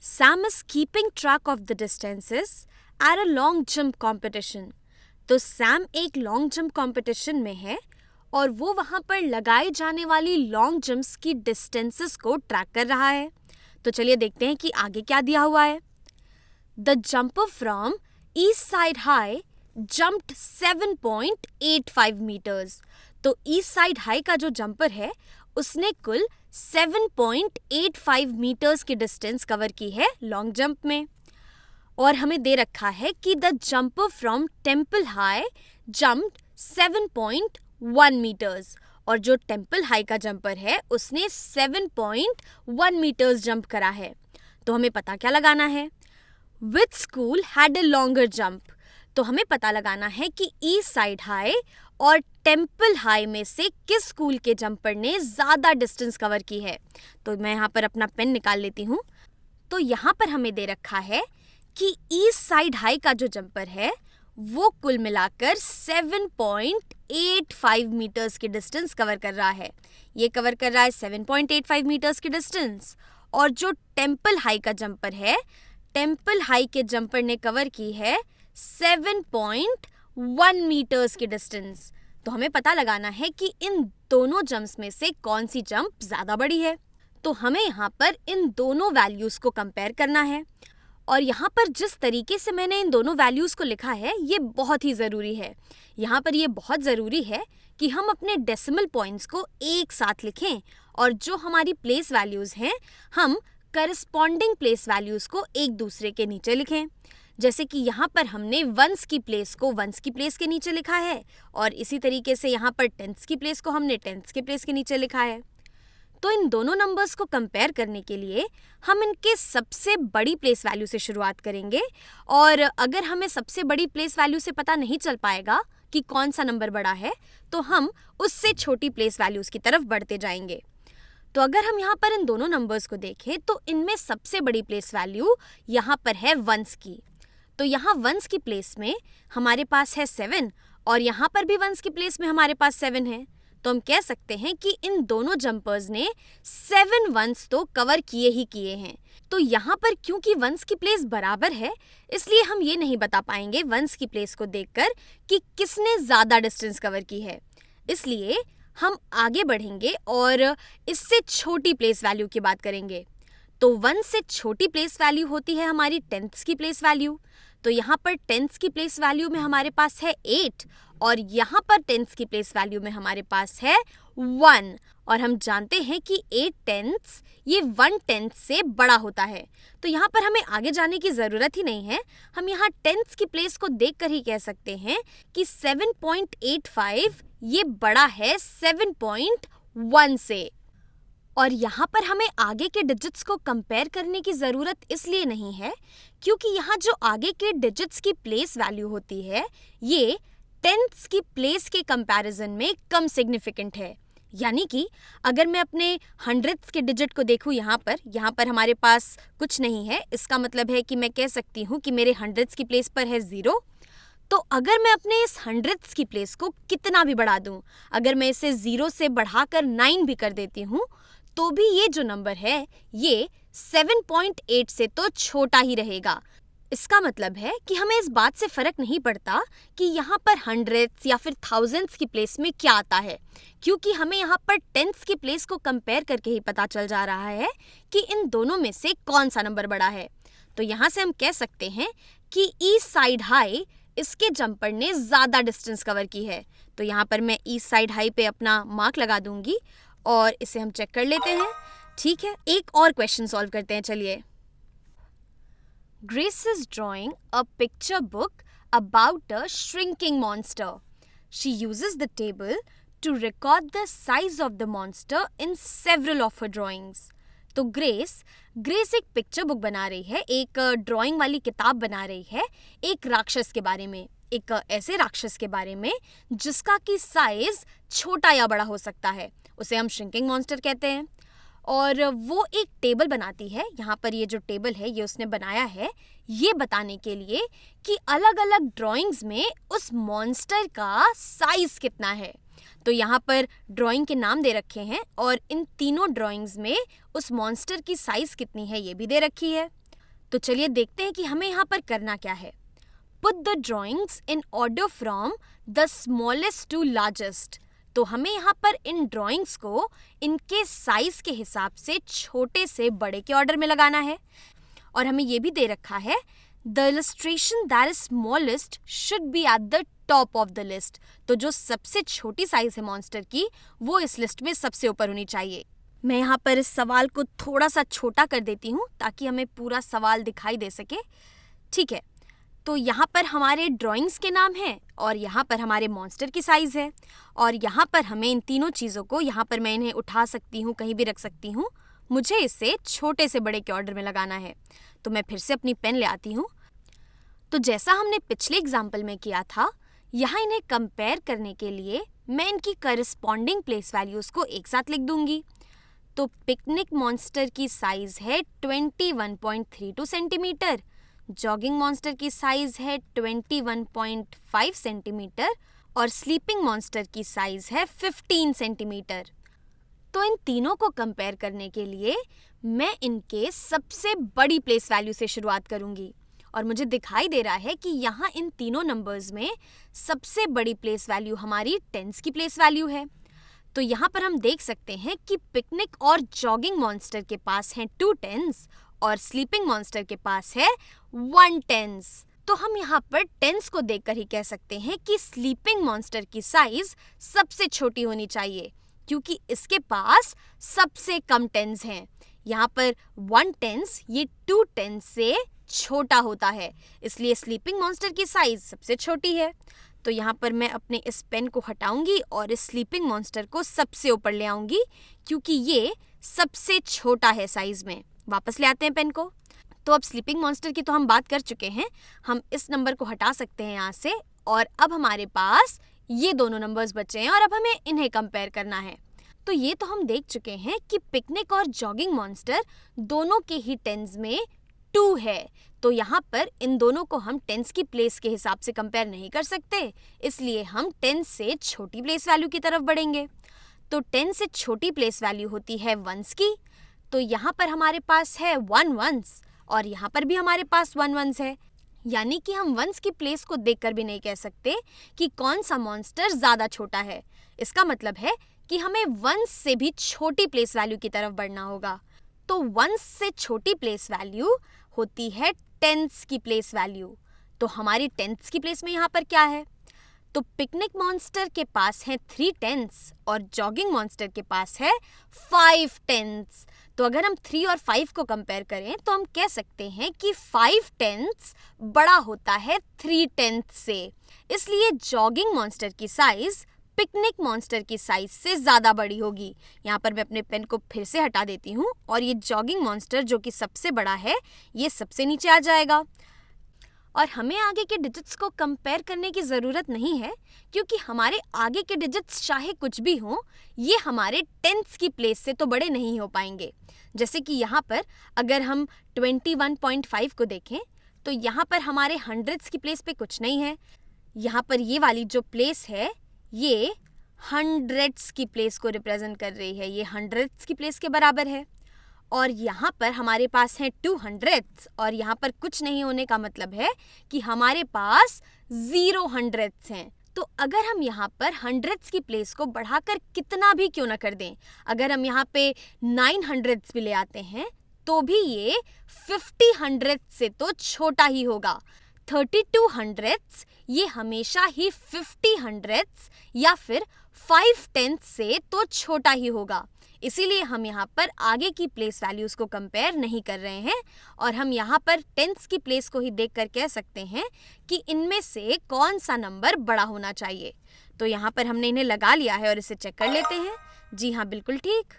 Sam is keeping track of the distances at a long jump competition. तो Sam एक long jump competition में है और वो वहाँ पर लगाई जाने वाली लॉन्ग जंप्स की डिस्टेंसेस को ट्रैक कर रहा है. तो चलिए देखते हैं कि आगे क्या दिया हुआ है. The jumper from East Side High jumped 7.85 metres. तो ईस्ट साइड हाई का जो जंपर है उसने कुल 7.85 मीटर्स की डिस्टेंस कवर की है लॉन्ग जंप में. और हमें दे रखा है कि the jumper from Temple High jumped 7.1 metres. और जो टेम्पल हाई का जंपर है उसने 7.1 मीटर्स जंप करा है. तो हमें पता क्या लगाना है. Which school had a longer jump. तो हमें पता लगाना है कि ईस्ट साइड हाई और टेम्पल हाई में से किस स्कूल के जंपर ने ज़्यादा डिस्टेंस कवर की है. तो मैं यहाँ पर अपना पेन निकाल लेती हूँ. तो यहाँ पर हमें दे रखा है कि ईस्ट साइड हाई का जो जंपर है वो कुल मिलाकर 7.85 मीटर्स की डिस्टेंस कवर कर रहा है. ये कवर कर रहा है 7.85 मीटर्स की डिस्टेंस. और जो टेम्पल हाई का जंपर है, टेम्पल हाई के जंपर ने कवर की है 7.1 मीटर्स की डिस्टेंस. तो हमें पता लगाना है कि इन दोनों जंप्स में से कौन सी जंप ज़्यादा बड़ी है. तो हमें यहाँ पर इन दोनों वैल्यूज़ को कंपेयर करना है. और यहाँ पर जिस तरीके से मैंने इन दोनों वैल्यूज़ को लिखा है ये बहुत ही ज़रूरी है. यहाँ पर ये बहुत ज़रूरी है कि हम अपने डेसिमल पॉइंट्स को एक साथ लिखें और जो हमारी प्लेस वैल्यूज़ हैं हम करस्पॉन्डिंग प्लेस वैल्यूज़ को एक दूसरे के नीचे लिखें. जैसे कि यहाँ पर हमने वंस की प्लेस को वंस की प्लेस के नीचे लिखा है और इसी तरीके से यहाँ पर टेंथ्स की प्लेस को हमने टेंथ्स की प्लेस के नीचे लिखा है. तो इन दोनों नंबर्स को कंपेयर करने के लिए हम इनके सबसे बड़ी प्लेस वैल्यू से शुरुआत करेंगे. और अगर हमें सबसे बड़ी प्लेस वैल्यू से पता नहीं चल पाएगा कि कौन सा नंबर बड़ा है तो हम उससे छोटी प्लेस वैल्यूज़ की तरफ बढ़ते जाएंगे. तो अगर हम यहाँ पर इन दोनों नंबर्स को देखें तो इनमें सबसे बड़ी प्लेस वैल्यू यहाँ पर है वंस की. तो यहाँ वंस की प्लेस में हमारे पास है 7 और यहाँ पर भी वंस की प्लेस में हमारे पास 7 है. तो हम कह सकते हैं कि इन दोनों जंपर्स ने 7 वंस तो कवर किए ही किए हैं. तो यहाँ पर क्योंकि वंस की प्लेस बराबर है इसलिए हम ये नहीं बता पाएंगे वंस की प्लेस को देखकर कि किसने ज़्यादा डिस्टेंस कवर की है. इसलिए हम आगे बढ़ेंगे और इससे छोटी प्लेस वैल्यू की बात करेंगे. तो 1 से छोटी प्लेस वैल्यू होती है हमारी टेंथ्स की प्लेस वैल्यू. तो यहाँ पर टेंथ्स की प्लेस वैल्यू में हमारे पास है 8 और यहाँ पर टेंथ्स की प्लेस वैल्यू में हमारे पास है 1. और हम जानते हैं कि 8 टेंथ्स ये 1 टेंथ से बड़ा होता है. तो यहाँ पर हमें आगे जाने की ज़रूरत ही नहीं है. हम यहाँ टेंथ्स की प्लेस को देखकर ही कह सकते हैं कि 7.85 ये बड़ा है 7.1 से. और यहाँ पर हमें आगे के डिजिट्स को कंपेयर करने की ज़रूरत इसलिए नहीं है क्योंकि यहाँ जो आगे के डिजिट्स की प्लेस वैल्यू होती है ये टेंथ्स की प्लेस के कंपैरिजन में कम सिग्निफिकेंट है. यानी कि अगर मैं अपने हंड्रेड्स के डिजिट को देखूँ यहाँ पर हमारे पास कुछ नहीं है. इसका मतलब है कि मैं कह सकती हूँ कि मेरे हंड्रेड्स की प्लेस पर है 0. तो अगर मैं अपने इस हंड्रेड्स की प्लेस को कितना भी बढ़ा दूँ, अगर मैं इसे 0 से बढ़ाकर 9 भी कर देती हूँ तो भी ये जो नंबर है ये 7.8 से तो छोटा ही रहेगा. इसका मतलब है कि हमें इस बात से फ़र्क नहीं पड़ता कि यहाँ पर हंड्रेड्स या फिर थाउजेंड्स की प्लेस में क्या आता है क्योंकि हमें यहाँ पर टेंथ्स की प्लेस को कंपेयर करके ही पता चल जा रहा है कि इन दोनों में से कौन सा नंबर बड़ा है. तो यहाँ से हम कह सकते हैं कि ईस्ट साइड हाई इसके जंपर ने ज़्यादा डिस्टेंस कवर की है. तो यहाँ पर मैं ईस्ट साइड हाई पे अपना मार्क लगा दूंगी और इसे हम चेक कर लेते हैं. ठीक है, एक और क्वेश्चन सॉल्व करते हैं. चलिए. Grace is drawing a picture book about a shrinking monster. She uses the table to record the size of the monster in several of her drawings. तो ग्रेस एक पिक्चर बुक बना रही है, एक drawing वाली किताब बना रही है एक राक्षस के बारे में, एक ऐसे राक्षस के बारे में जिसका कि साइज छोटा या बड़ा हो सकता है. उसे हम श्रिंकिंग मॉन्स्टर कहते हैं. और वो एक टेबल बनाती है. यहाँ पर ये जो टेबल है ये उसने बनाया है ये बताने के लिए कि अलग अलग ड्राइंग्स में उस मॉन्स्टर का साइज कितना है. तो यहाँ पर ड्राइंग के नाम दे रखे हैं और इन तीनों ड्राइंग्स में उस मॉन्स्टर की साइज कितनी है ये भी दे रखी है. तो चलिए देखते हैं कि हमें यहाँ पर करना क्या है। Put the drawings in order from the smallest to largest। तो हमें यहाँ पर इन ड्राइंग्स को इनके साइज के हिसाब से छोटे से बड़े के ऑर्डर में लगाना है। और हमें ये भी दे रखा है The illustration that is smallest should be at the top of the list। तो जो सबसे छोटी साइज है मॉन्स्टर की वो इस लिस्ट में सबसे ऊपर होनी चाहिए। मैं यहाँ पर इस सवाल को थोड़ा सा छोटा कर देती हूँ ताकि हमें पूरा सवाल दिखाई दे सके। ठीक है, तो यहाँ पर हमारे ड्राइंग्स के नाम हैं और यहाँ पर हमारे मॉन्स्टर की साइज़ है और यहाँ पर हमें इन तीनों चीज़ों को, यहाँ पर मैं इन्हें उठा सकती हूँ, कहीं भी रख सकती हूँ, मुझे इसे छोटे से बड़े के ऑर्डर में लगाना है। तो मैं फिर से अपनी पेन ले आती हूँ। तो जैसा हमने पिछले एग्जाम्पल में किया था, यहाँ इन्हें कंपेयर करने के लिए मैं इनकी करस्पॉन्डिंग प्लेस वैल्यूज़ को एक साथ लिख दूँगी। तो पिकनिक मॉन्स्टर की साइज़ है 21.32 सेंटीमीटर, जॉगिंग मॉन्स्टर की साइज़ है 21.5 सेंटीमीटर और स्लीपिंग मॉन्स्टर की साइज़ है 15 सेंटीमीटर। तो इन तीनों को कंपेयर करने के लिए मैं इनके सबसे बड़ी प्लेस वैल्यू से शुरुआत करूंगी और मुझे दिखाई दे रहा है कि यहाँ इन तीनों नंबर्स में सबसे बड़ी प्लेस वैल्यू हमारी टेंस की प्लेस वैल्यू है। तो यहाँ पर हम देख सकते हैं कि पिकनिक और जॉगिंग मॉन्स्टर के पास हैं 2 टेंस और स्लीपिंग मॉन्स्टर के पास है 1 टेंस। तो हम यहाँ पर टेंस को देखकर ही कह सकते हैं कि स्लीपिंग मॉन्स्टर की साइज सबसे छोटी होनी चाहिए क्योंकि इसके पास सबसे कम टेंस हैं। यहाँ पर 1 टेंस ये 2 टेंस से छोटा होता है, इसलिए स्लीपिंग मॉन्स्टर की साइज सबसे छोटी है। तो यहाँ पर मैं अपने इस पेन को हटाऊंगी और इस स्लीपिंग मॉन्स्टर को सबसे ऊपर ले आऊंगी क्योंकि ये सबसे छोटा है साइज में। वापस ले आते हैं पेन को। तो अब स्लीपिंग मॉन्स्टर की तो हम बात कर चुके हैं, हम इस नंबर को हटा सकते हैं यहाँ से और अब हमारे पास ये दोनों नंबर्स बचे हैं और अब हमें इन्हें कंपेयर करना है। तो ये तो हम देख चुके हैं कि पिकनिक और जॉगिंग मॉन्स्टर दोनों के ही टेंस में 2 है। तो यहाँ पर इन दोनों को हम टेंस की प्लेस के हिसाब से कंपेयर नहीं कर सकते, इसलिए हम टेंस से छोटी प्लेस वैल्यू की तरफ बढ़ेंगे। तो 10 से छोटी प्लेस वैल्यू होती है वंस की। तो यहाँ पर हमारे पास है 1 वंस और यहाँ पर भी हमारे पास 1 वंस है, यानी कि हम वंस की प्लेस को देखकर भी नहीं कह सकते कि कौन सा मॉन्स्टर ज़्यादा छोटा है। इसका मतलब है कि हमें वंस से भी छोटी प्लेस वैल्यू की तरफ बढ़ना होगा। तो वंस से छोटी प्लेस वैल्यू होती है टेंस की प्लेस वैल्यू। तो हमारी टेंस की प्लेस में यहाँ पर क्या है? तो पिकनिक मॉन्स्टर के पास है 3 टेंस और जॉगिंग मॉन्स्टर के पास है 5 टेंस। तो अगर हम 3 और 5 को कंपेयर करें तो हम कह सकते हैं कि 5 टेंस बड़ा होता है 3 टेंस से, इसलिए जॉगिंग मॉन्स्टर की साइज पिकनिक मॉन्स्टर की साइज से ज़्यादा बड़ी होगी। यहाँ पर मैं अपने पेन को फिर से हटा देती हूँ और ये जॉगिंग मॉन्स्टर जो कि सबसे बड़ा है ये सबसे नीचे आ जाएगा। और हमें आगे के डिजिट्स को कंपेयर करने की ज़रूरत नहीं है क्योंकि हमारे आगे के डिजिट्स चाहे कुछ भी हों ये हमारे टेंस की प्लेस से तो बड़े नहीं हो पाएंगे। जैसे कि यहाँ पर अगर हम 21.5 को देखें तो यहाँ पर हमारे हंड्रेड्स की प्लेस पे कुछ नहीं है। यहाँ पर ये वाली जो प्लेस है ये हंड्रेड्स की प्लेस को रिप्रेजेंट कर रही है, ये हंड्रेड्स की प्लेस के बराबर है। और यहाँ पर हमारे पास हैं 200 और यहाँ पर कुछ नहीं होने का मतलब है कि हमारे पास 0 हंड्रेड्स हैं। तो अगर हम यहाँ पर हंड्रेड्स की प्लेस को बढ़ाकर कितना भी क्यों ना कर दें, अगर हम यहाँ पे 900 भी ले आते हैं तो भी ये 50 हंड्रेड्स से तो छोटा ही होगा। 32 हंड्रेड्स ये हमेशा ही 50 हंड्रेड्स या फिर 5 टेंथ से तो छोटा ही होगा। इसीलिए हम यहाँ पर आगे की प्लेस वैल्यूज़ को कंपेयर नहीं कर रहे हैं और हम यहाँ पर टेंथ्स की प्लेस को ही देखकर कह सकते हैं कि इनमें से कौन सा नंबर बड़ा होना चाहिए। तो यहाँ पर हमने इन्हें लगा लिया है और इसे चेक कर लेते हैं। जी हाँ, बिल्कुल ठीक।